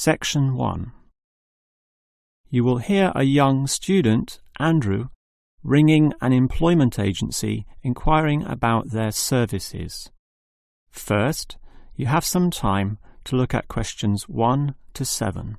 Section 1. You will hear a young student, Andrew, ringing an employment agency inquiring about their services. First, you have some time to look at questions 1 to 7.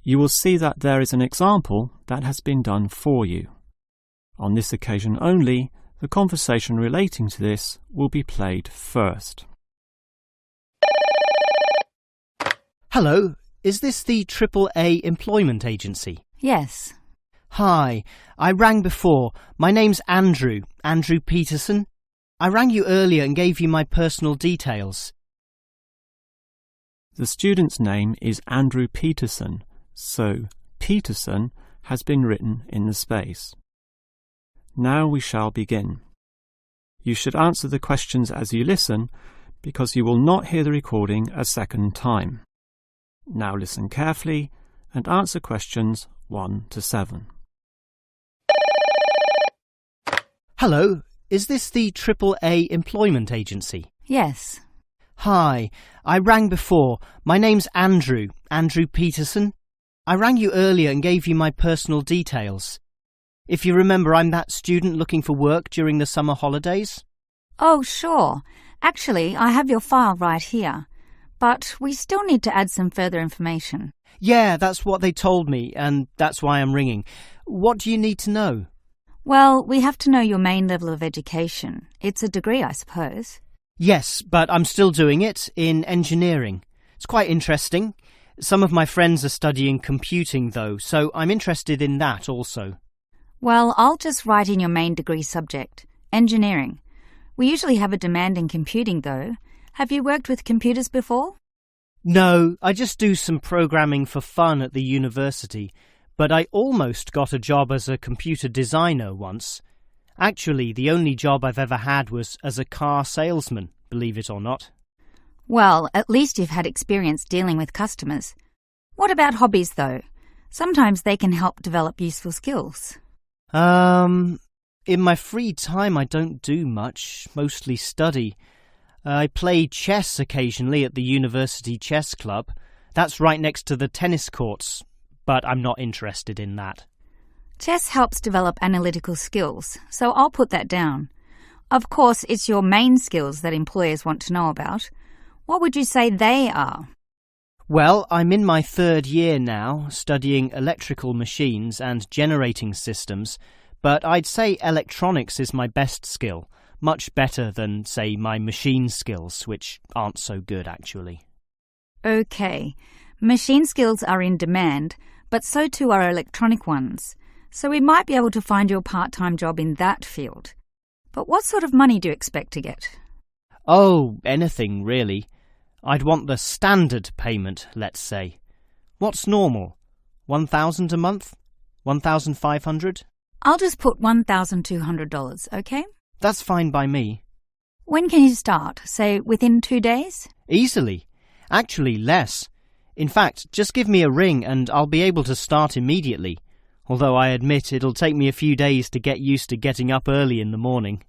You will see that there is an example that has been done for you. On this occasion only, the conversation relating to this will be played first. Hello, is this the AAA employment agency? Yes. Hi, I rang before. My name's Andrew Peterson. I rang you earlier and gave you my personal details. The student's name is Andrew Peterson, so Peterson has been written in the space. Now we shall begin. You should answer the questions as you listen, because you will not hear the recording a second time. Now listen carefully and answer questions 1 to 7. Hello, is this the AAA employment agency? Yes. Hi, I rang before. My name's Andrew Peterson. I rang you earlier and gave you my personal details. If you remember, I'm that student looking for work during the summer holidays. Oh, sure. Actually, I have your file right here. But we still need to add some further information. Yeah, that's what they told me, and that's why I'm ringing. What do you need to know? Well, we have to know your main level of education. It's a degree, I suppose. Yes, but I'm still doing it in engineering. It's quite interesting. Some of my friends are studying computing, though, so I'm interested in that also. Well, I'll just write in your main degree subject, engineering. We usually have a demand in computing, though. Have you worked with computers before? No, I just do some programming for fun at the university, but I almost got a job as a computer designer once. Actually, the only job I've ever had was as a car salesman, believe it or not. Well, at least you've had experience dealing with customers. What about hobbies, though? Sometimes they can help develop useful skills. In my free time I don't do much, mostly study. I play chess occasionally at the university chess club. That's right next to the tennis courts, but I'm not interested in that. Chess helps develop analytical skills, so I'll put that down. Of course, it's your main skills that employers want to know about. What would you say they are? Well, I'm in my 3rd year now, studying electrical machines and generating systems, but I'd say electronics is my best skill, much better than, say, my machine skills, which aren't so good, actually. Okay, machine skills are in demand, but so too are electronic ones, so we might be able to find you a part-time job in that field. But what sort of money do you expect to get? Oh, anything, really. I'd want the standard payment, let's say. What's normal? 1,000 a month? 1,500? I'll just put $1,200, okay? That's fine by me. When can you start? Say, within 2 days? Easily. Actually, less. In fact, just give me a ring and I'll be able to start immediately. Although I admit it'll take me a few days to get used to getting up early in the morning.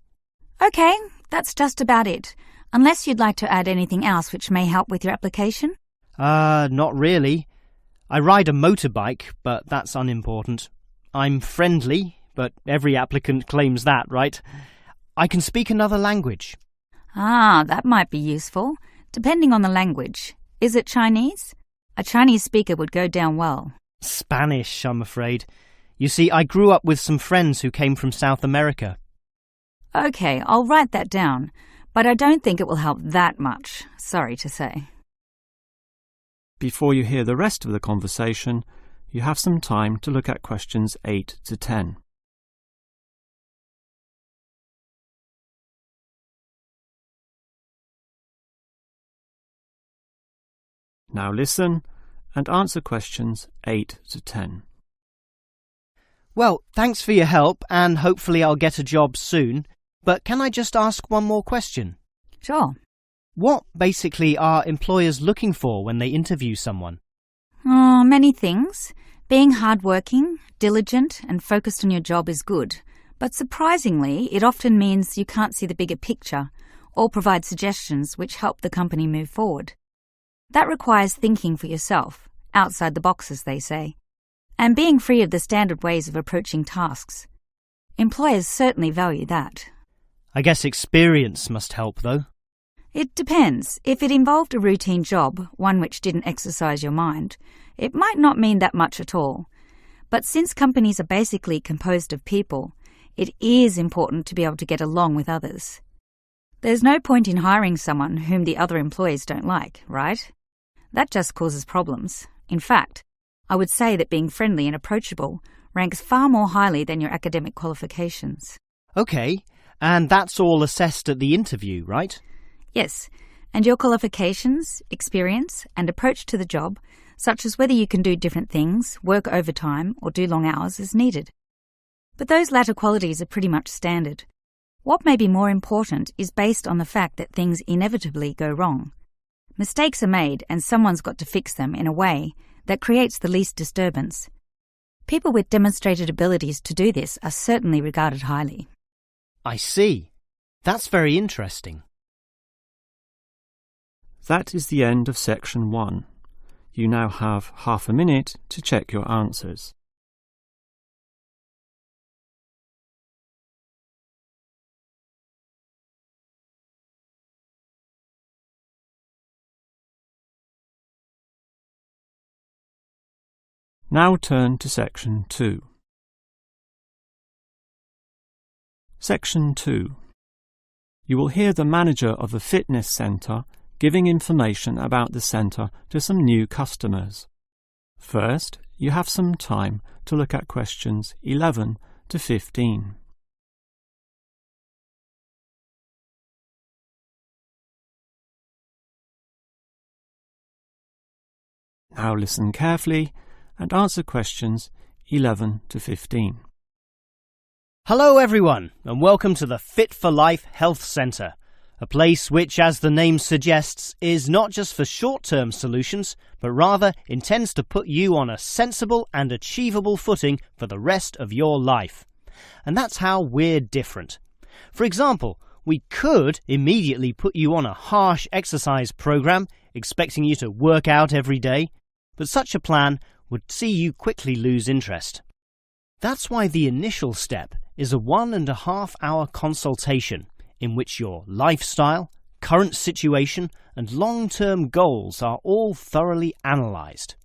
Okay, that's just about it. Unless you'd like to add anything else which may help with your application? Not really. I ride a motorbike, but that's unimportant. I'm friendly, but every applicant claims that, right? I can speak another language. Ah, that might be useful, depending on the language. Is it Chinese? A Chinese speaker would go down well. Spanish, I'm afraid. You see, I grew up with some friends who came from South America. Okay, I'll write that down, but I don't think it will help that much, sorry to say. Before you hear the rest of the conversation, you have some time to look at questions 8 to 10. Now listen and answer questions 8 to 10. Well, thanks for your help, and hopefully I'll get a job soon. But can I just ask one more question? Sure. What, basically, are employers looking for when they interview someone? Many things. Being hardworking, diligent, and focused on your job is good, but surprisingly, it often means you can't see the bigger picture or provide suggestions which help the company move forward. That requires thinking for yourself, outside the box, as they say, and being free of the standard ways of approaching tasks. Employers certainly value that. I guess experience must help, though. It depends. If it involved a routine job, one which didn't exercise your mind, it might not mean that much at all. But since companies are basically composed of people, it is important to be able to get along with others. There's no point in hiring someone whom the other employees don't like, right? That just causes problems. In fact, I would say that being friendly and approachable ranks far more highly than your academic qualifications. OK, and that's all assessed at the interview, right? Yes, and your qualifications, experience, and approach to the job, such as whether you can do different things, work overtime, or do long hours, is needed. But those latter qualities are pretty much standard. What may be more important is based on the fact that things inevitably go wrong. Mistakes are made, and someone's got to fix them in a way that creates the least disturbance. People with demonstrated abilities to do this are certainly regarded highly. I see. That's very interesting. That is the end of section 1. You now have half a minute to check your answers. Now turn to section 2. Section 2. You will hear the manager of the fitness centre giving information about the centre to some new customers. First, you have some time to look at questions 11 to 15. Now listen carefully and answer questions 11 to 15. Hello everyone, and welcome to the Fit for Life Health Centre, a place which, as the name suggests, is not just for short-term solutions, but rather intends to put you on a sensible and achievable footing for the rest of your life. And that's how we're different. For example, we could immediately put you on a harsh exercise program, expecting you to work out every day, but such a plan would see you quickly lose interest. That's why the initial step is a 1.5 hour consultation in which your lifestyle, current situation, and long-term goals are all thoroughly analysed.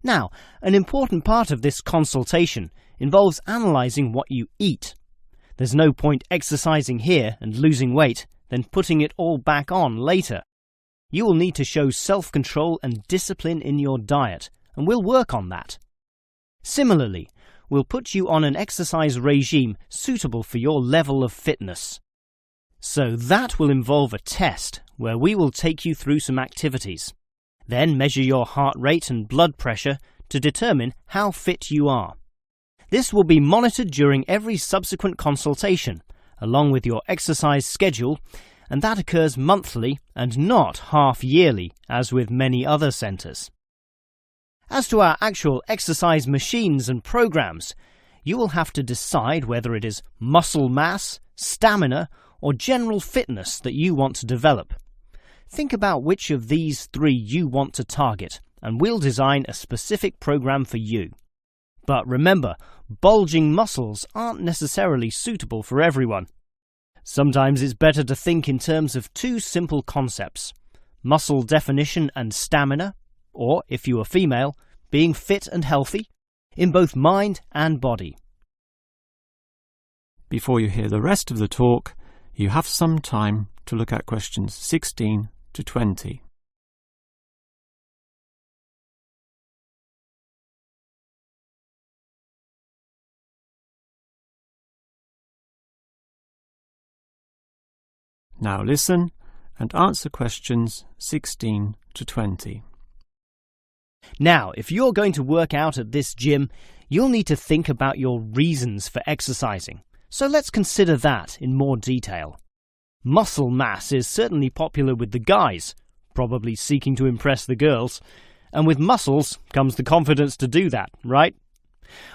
Now, an important part of this consultation involves analysing what you eat. There's no point exercising here and losing weight, then putting it all back on later. You will need to show self-control and discipline in your diet, and we'll work on that. Similarly, we'll put you on an exercise regime suitable for your level of fitness. So that will involve a test where we will take you through some activities, then measure your heart rate and blood pressure to determine how fit you are. This will be monitored during every subsequent consultation, along with your exercise schedule, and that occurs monthly and not half-yearly, as with many other centres. As to our actual exercise machines and programs, you will have to decide whether it is muscle mass, stamina, or general fitness that you want to develop. Think about which of these 3 you want to target, and we'll design a specific program for you. But remember, bulging muscles aren't necessarily suitable for everyone. Sometimes it's better to think in terms of 2 simple concepts: muscle definition and stamina, or, if you are female, being fit and healthy, in both mind and body. Before you hear the rest of the talk, you have some time to look at questions 16 to 20. Now listen and answer questions 16 to 20. Now, if you're going to work out at this gym, you'll need to think about your reasons for exercising. So let's consider that in more detail. Muscle mass is certainly popular with the guys, probably seeking to impress the girls, And with muscles comes the confidence to do that, right?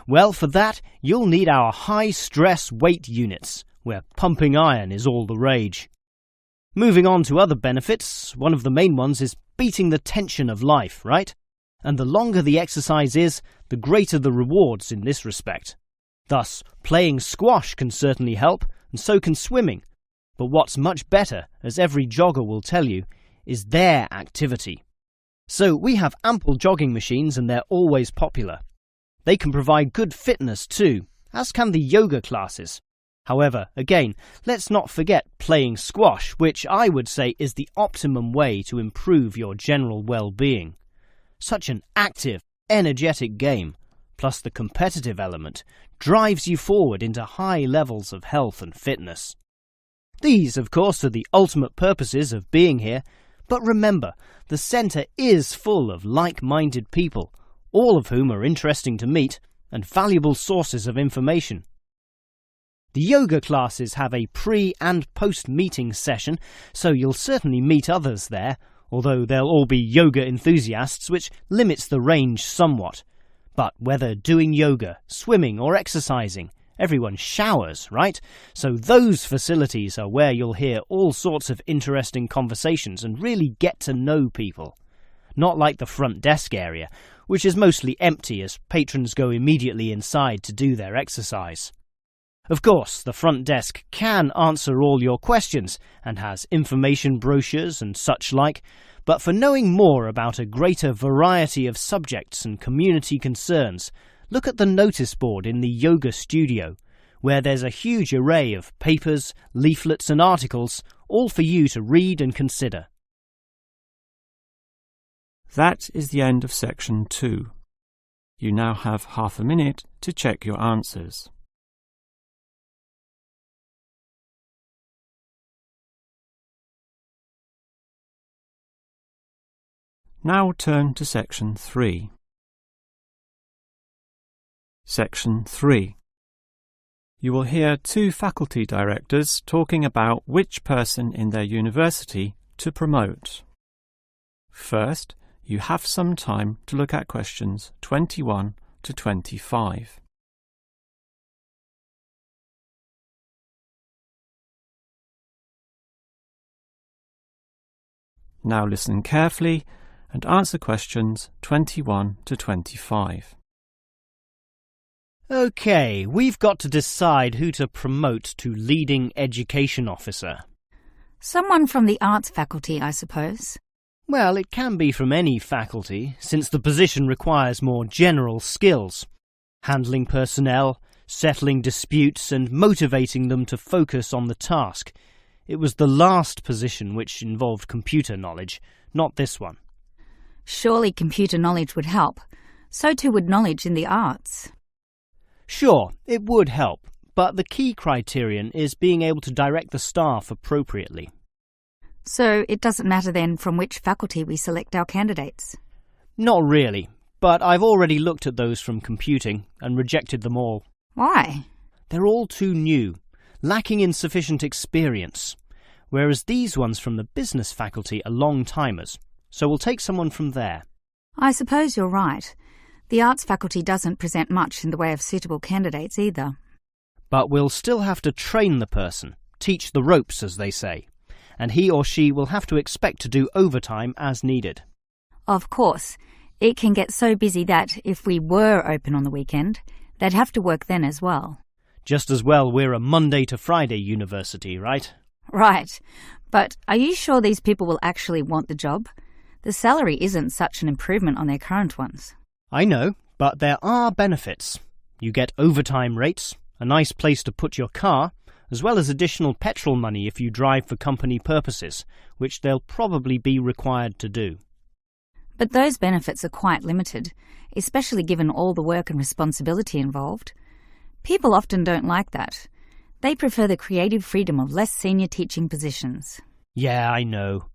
Well, for that, you'll need our high-stress weight units, where pumping iron is all the rage. Moving on to other benefits, one of the main ones is beating the tension of life, right? And the longer the exercise is, the greater the rewards in this respect. Thus, playing squash can certainly help, and so can swimming. But what's much better, as every jogger will tell you, is their activity. So we have ample jogging machines and they're always popular. They can provide good fitness too, as can the yoga classes. However, again, let's not forget playing squash, which I would say is the optimum way to improve your general well-being. Such an active, energetic game, plus the competitive element, drives you forward into high levels of health and fitness. These, of course, are the ultimate purposes of being here, but remember, the centre is full of like-minded people, all of whom are interesting to meet and valuable sources of information. The yoga classes have a pre- and post-meeting session, so you'll certainly meet others there, although they'll all be yoga enthusiasts, which limits the range somewhat. But whether doing yoga, swimming or exercising, everyone showers, right? So those facilities are where you'll hear all sorts of interesting conversations and really get to know people. Not like the front desk area, which is mostly empty as patrons go immediately inside to do their exercise. Of course, the front desk can answer all your questions and has information brochures and such like, but for knowing more about a greater variety of subjects and community concerns, look at the notice board in the yoga studio, where there's a huge array of papers, leaflets and articles, all for you to read and consider. That is the end of section 2. You now have half a minute to check your answers. Now turn to section 3. Section 3. You will hear 2 faculty directors talking about which person in their university to promote. First, you have some time to look at questions 21 to 25. Now listen carefully and answer questions 21 to 25. OK, we've got to decide who to promote to leading education officer. Someone from the arts faculty, I suppose. Well, it can be from any faculty, since the position requires more general skills. Handling personnel, settling disputes and motivating them to focus on the task. It was the last position which involved computer knowledge, not this one. Surely computer knowledge would help. So too would knowledge in the arts. Sure, it would help, but the key criterion is being able to direct the staff appropriately. So it doesn't matter then from which faculty we select our candidates? Not really, but I've already looked at those from computing and rejected them all. Why? They're all too new, lacking in sufficient experience, whereas these ones from the business faculty are long-timers, so we'll take someone from there. I suppose you're right. The arts faculty doesn't present much in the way of suitable candidates either. But we'll still have to train the person, teach the ropes, as they say, and he or she will have to expect to do overtime as needed. Of course, it can get so busy that, if we were open on the weekend, they'd have to work then as well. Just as well we're a Monday to Friday university, right? Right. But are you sure these people will actually want the job? The salary isn't such an improvement on their current ones. I know, but there are benefits. You get overtime rates, a nice place to put your car, as well as additional petrol money if you drive for company purposes, which they'll probably be required to do. But those benefits are quite limited, especially given all the work and responsibility involved. People often don't like that. They prefer the creative freedom of less senior teaching positions. Yeah, I know.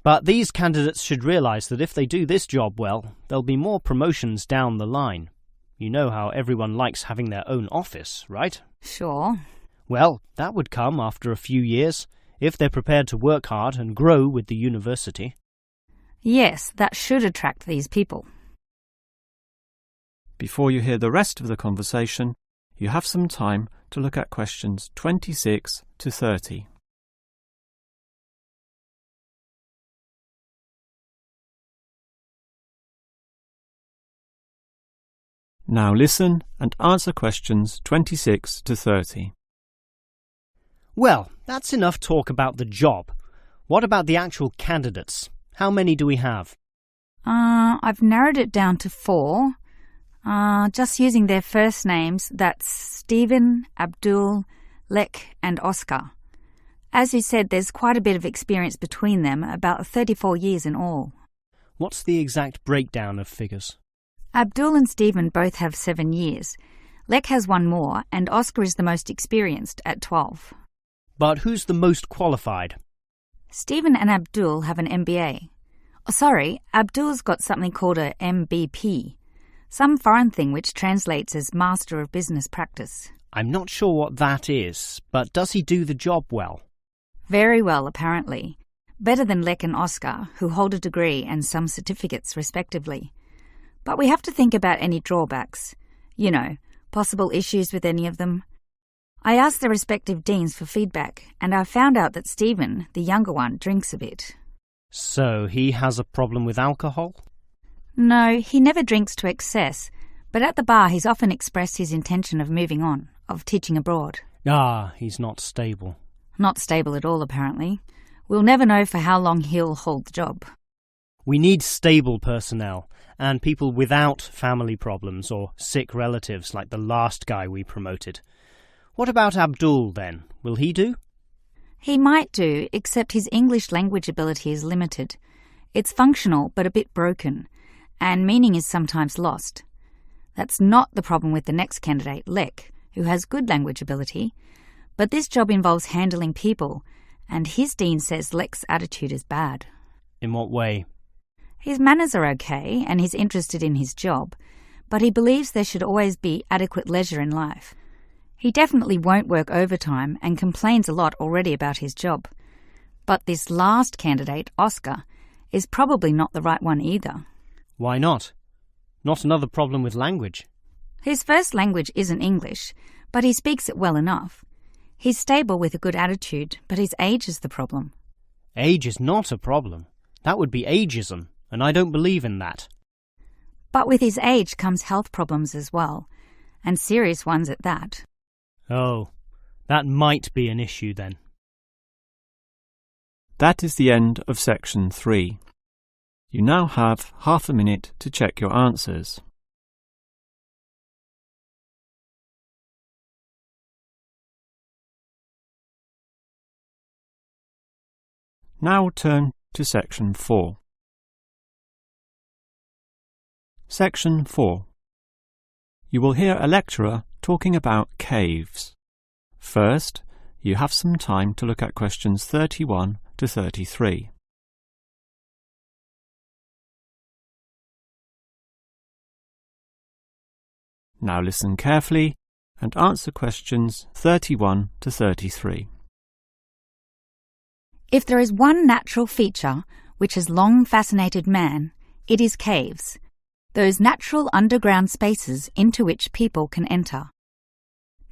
But these candidates should realise that if they do this job well, there'll be more promotions down the line. You know how everyone likes having their own office, right? Sure. Well, that would come after a few years, if they're prepared to work hard and grow with the university. Yes, that should attract these people. Before you hear the rest of the conversation, you have some time to look at questions 26 to 30. Now listen and answer questions 26 to 30. Well, that's enough talk about the job. What about the actual candidates? How many do we have? I've narrowed it down to 4. Just using their first names, that's Stephen, Abdul, Lek and Oscar. As you said, there's quite a bit of experience between them, about 34 years in all. What's the exact breakdown of figures? Abdul and Stephen both have 7 years. Lek has 1 more, and Oscar is the most experienced at 12. But who's the most qualified? Stephen and Abdul have an MBA. Oh, sorry, Abdul's got something called a MBP, some foreign thing which translates as Master of Business Practice. I'm not sure what that is, but does he do the job well? Very well, apparently. Better than Lek and Oscar, who hold a degree and some certificates respectively. But we have to think about any drawbacks. You know, possible issues with any of them. I asked the respective deans for feedback, and I found out that Stephen, the younger one, drinks a bit. So he has a problem with alcohol? No, he never drinks to excess, but at the bar he's often expressed his intention of moving on, of teaching abroad. He's not stable. Not stable at all, apparently. We'll never know for how long he'll hold the job. We need stable personnel, and people without family problems or sick relatives like the last guy we promoted. What about Abdul, then? Will he do? He might do, except his English language ability is limited. It's functional, but a bit broken, and meaning is sometimes lost. That's not the problem with the next candidate, Lek, who has good language ability, but this job involves handling people, and his dean says Lek's attitude is bad. In what way? His manners are okay, and he's interested in his job, but he believes there should always be adequate leisure in life. He definitely won't work overtime and complains a lot already about his job. But this last candidate, Oscar, is probably not the right one either. Why not? Not another problem with language. His first language isn't English, but he speaks it well enough. He's stable with a good attitude, but his age is the problem. Age is not a problem. That would be ageism, and I don't believe in that. But with his age comes health problems as well, and serious ones at that. Oh, that might be an issue then. That is the end of section 3. You now have half a minute to check your answers. Now turn to section 4. Section 4. You will hear a lecturer talking about caves. First, you have some time to look at questions 31 to 33. Now listen carefully and answer questions 31 to 33. If there is one natural feature which has long fascinated man, it is caves, those natural underground spaces into which people can enter.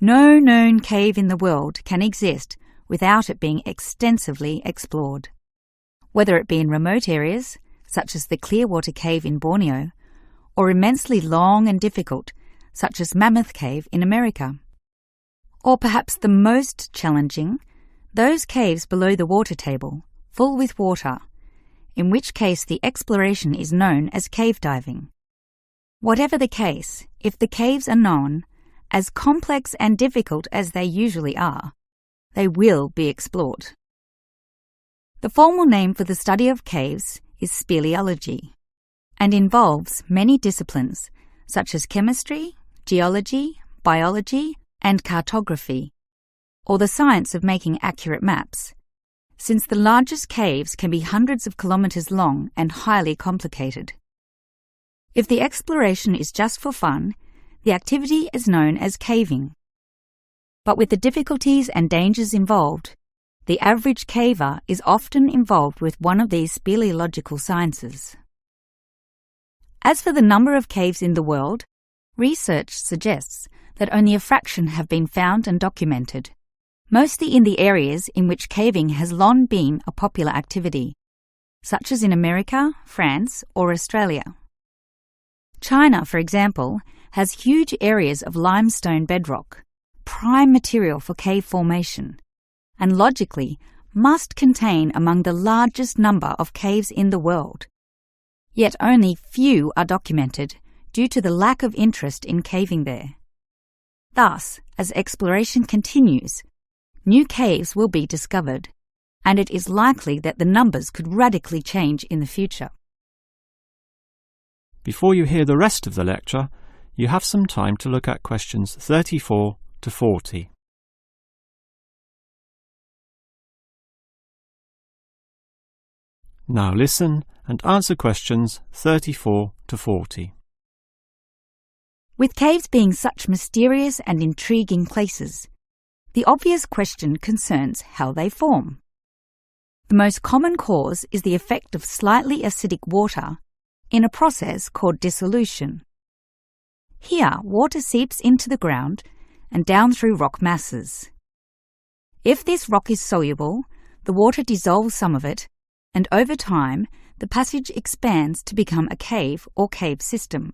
No known cave in the world can exist without it being extensively explored. Whether it be in remote areas, such as the Clearwater Cave in Borneo, or immensely long and difficult, such as Mammoth Cave in America. Or perhaps the most challenging, those caves below the water table, full with water, in which case the exploration is known as cave diving. Whatever the case, if the caves are known, as complex and difficult as they usually are, they will be explored. The formal name for the study of caves is speleology, and involves many disciplines such as chemistry, geology, biology, and cartography, or the science of making accurate maps, since the largest caves can be hundreds of kilometres long and highly complicated. If the exploration is just for fun, the activity is known as caving. But with the difficulties and dangers involved, The average caver is often involved with one of these speleological sciences. As for the number of caves in the world, research suggests that only a fraction have been found and documented, mostly in the areas in which caving has long been a popular activity, such as in America, France, or Australia. China, for example, has huge areas of limestone bedrock, prime material for cave formation, and logically must contain among the largest number of caves in the world. Yet only few are documented due to the lack of interest in caving there. Thus, as exploration continues, new caves will be discovered, and it is likely that the numbers could radically change in the future. Before you hear the rest of the lecture, you have some time to look at questions 34 to 40. Now listen and answer questions 34 to 40. With caves being such mysterious and intriguing places, the obvious question concerns how they form. The most common cause is the effect of slightly acidic water in a process called dissolution. Here, water seeps into the ground and down through rock masses. If this rock is soluble, the water dissolves some of it, and over time, the passage expands to become a cave or cave system.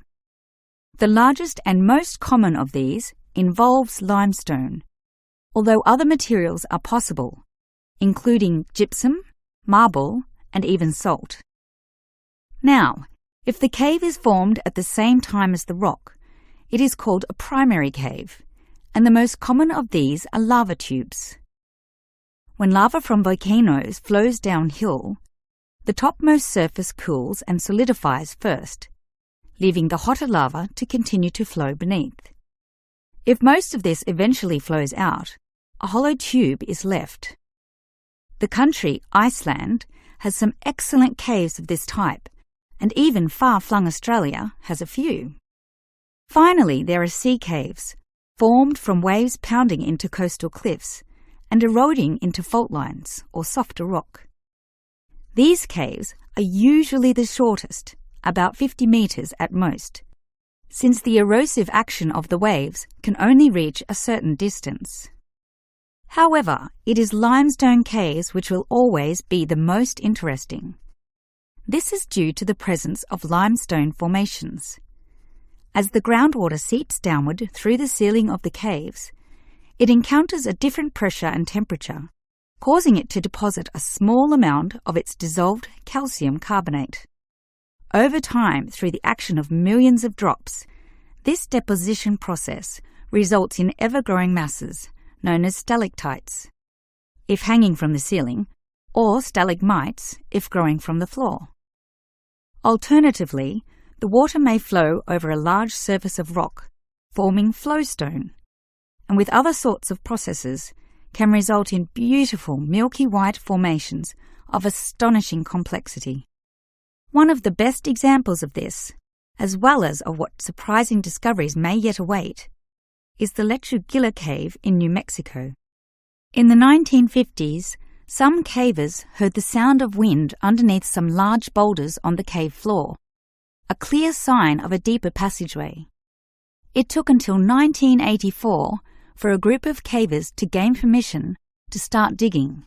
The largest and most common of these involves limestone, although other materials are possible, including gypsum, marble, and even salt. Now, if the cave is formed at the same time as the rock, it is called a primary cave, and the most common of these are lava tubes. When lava from volcanoes flows downhill, the topmost surface cools and solidifies first, leaving the hotter lava to continue to flow beneath. If most of this eventually flows out, a hollow tube is left. The country, Iceland, has some excellent caves of this type, and even far-flung Australia has a few. Finally, there are sea caves, formed from waves pounding into coastal cliffs and eroding into fault lines or softer rock. These caves are usually the shortest, about 50 metres at most, since the erosive action of the waves can only reach a certain distance. However, it is limestone caves which will always be the most interesting. This is due to the presence of limestone formations. As the groundwater seeps downward through the ceiling of the caves, it encounters a different pressure and temperature, causing it to deposit a small amount of its dissolved calcium carbonate. Over time, through the action of millions of drops, this deposition process results in ever-growing masses, known as stalactites, if hanging from the ceiling, or stalagmites, if growing from the floor. Alternatively, the water may flow over a large surface of rock, forming flowstone, and with other sorts of processes, can result in beautiful milky white formations of astonishing complexity. One of the best examples of this, as well as of what surprising discoveries may yet await, is the Lechu Gila Cave in New Mexico. In the 1950s, some cavers heard the sound of wind underneath some large boulders on the cave floor, a clear sign of a deeper passageway. It took until 1984 for a group of cavers to gain permission to start digging,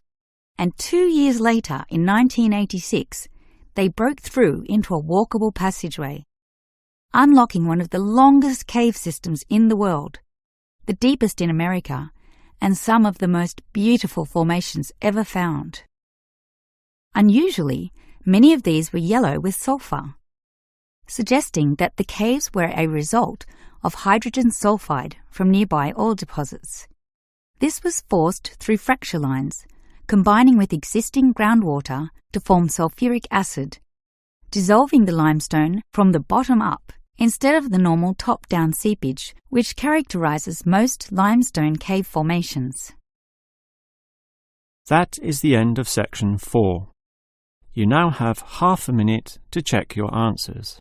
and 2 years later, in 1986, they broke through into a walkable passageway, unlocking one of the longest cave systems in the world, the deepest in America, and some of the most beautiful formations ever found. Unusually, many of these were yellow with sulfur, suggesting that the caves were a result of hydrogen sulfide from nearby oil deposits. This was forced through fracture lines, combining with existing groundwater to form sulfuric acid, dissolving the limestone from the bottom up instead of the normal top-down seepage which characterizes most limestone cave formations. That is the end of section 4. You now have half a minute to check your answers.